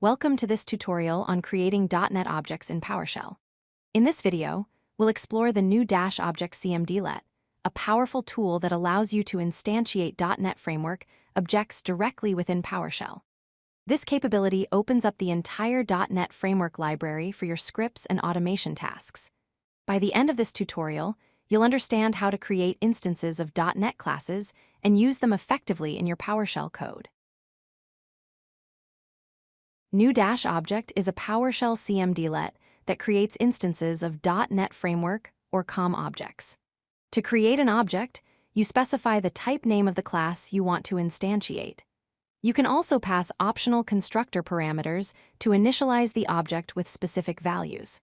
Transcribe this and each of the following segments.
Welcome to this tutorial on creating .NET objects in PowerShell. In this video, we'll explore the new Dash Object cmdlet, a powerful tool that allows you to instantiate .NET Framework objects directly within PowerShell. This capability opens up the entire .NET Framework library for your scripts and automation tasks. By the end of this tutorial, you'll understand how to create instances of .NET classes and use them effectively in your PowerShell code. New Dash Object is a PowerShell cmdlet that creates instances of .NET Framework or COM objects. To create an object, you specify the type name of the class you want to instantiate. You can also pass optional constructor parameters to initialize the object with specific values.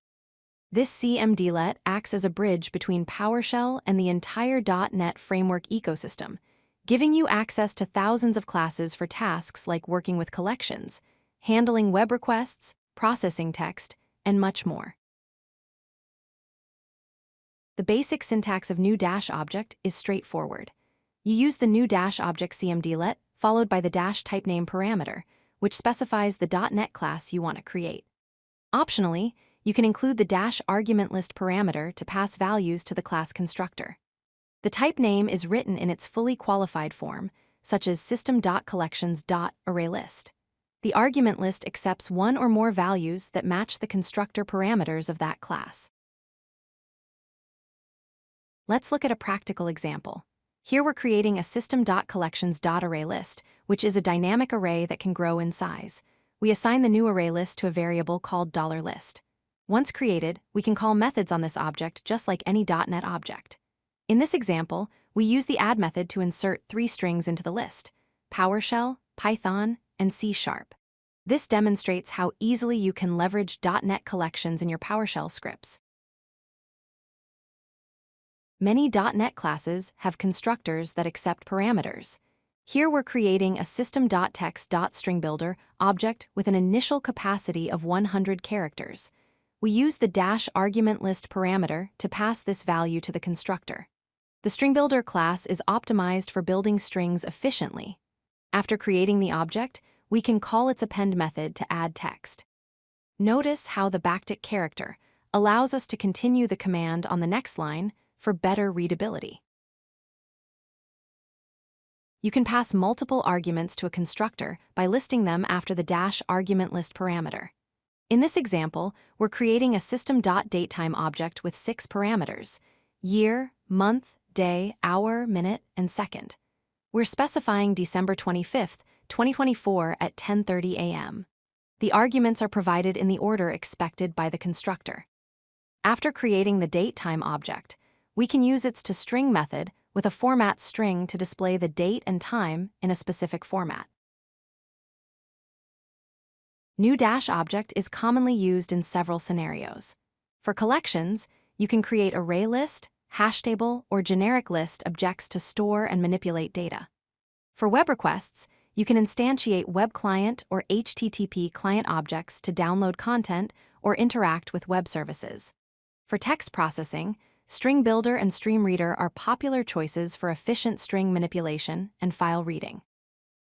This cmdlet acts as a bridge between PowerShell and the entire .NET Framework ecosystem, giving you access to thousands of classes for tasks like working with collections, handling web requests, processing text, and much more. The basic syntax of new Dash Object is straightforward. You use the new Dash Object cmdlet followed by the dash TypeName parameter, which specifies the .NET class you want to create. Optionally, you can include the dash ArgumentList parameter to pass values to the class constructor. The type name is written in its fully qualified form, such as system.collections.ArrayList. The argument list accepts one or more values that match the constructor parameters of that class. Let's look at a practical example. Here we're creating a system.collections.ArrayList, which is a dynamic array that can grow in size. We assign the new array list to a variable called $list. Once created, we can call methods on this object just like any .NET object. In this example, we use the add method to insert 3 strings into the list: PowerShell, Python, and C#. This demonstrates how easily you can leverage .NET collections in your PowerShell scripts. Many .NET classes have constructors that accept parameters. Here we're creating a system.text.StringBuilder object with an initial capacity of 100 characters. We use the dash ArgumentList parameter to pass this value to the constructor. The StringBuilder class is optimized for building strings efficiently. After creating the object, we can call its append method to add text. Notice how the backtick character allows us to continue the command on the next line for better readability. You can pass multiple arguments to a constructor by listing them after the dash ArgumentList parameter. In this example, we're creating a system.datetime object with 6 parameters: year, month, day, hour, minute, and second. We're specifying December 25th, 2024 at 10:30 a.m. The arguments are provided in the order expected by the constructor. After creating the datetime object, we can use its toString method with a format string to display the date and time in a specific format. New Dash Object is commonly used in several scenarios. For collections, you can create ArrayList, hashtable, or generic list objects to store and manipulate data. For web requests, you can instantiate WebClient or HTTP client objects to download content or interact with web services. For text processing, StringBuilder and StreamReader are popular choices for efficient string manipulation and file reading.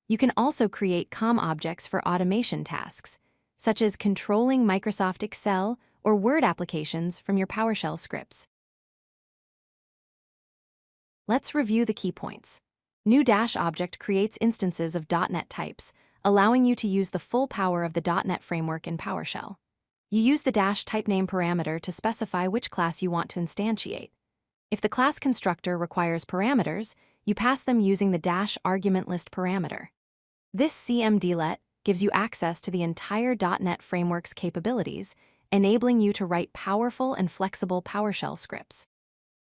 You can also create COM objects for automation tasks, such as controlling Microsoft Excel or Word applications from your PowerShell scripts. Let's review the key points. New Dash Object creates instances of .NET types, allowing you to use the full power of the .NET framework in PowerShell. You use the dash TypeName parameter to specify which class you want to instantiate. If the class constructor requires parameters, you pass them using the dash ArgumentList parameter. This cmdlet gives you access to the entire .NET framework's capabilities, enabling you to write powerful and flexible PowerShell scripts.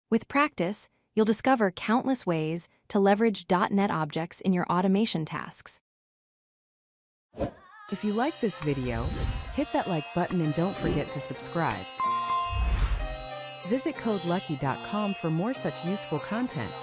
With practice, you'll discover countless ways to leverage .NET objects in your automation tasks. If you like this video, hit that like button and don't forget to subscribe. Visit codelucky.com for more such useful content.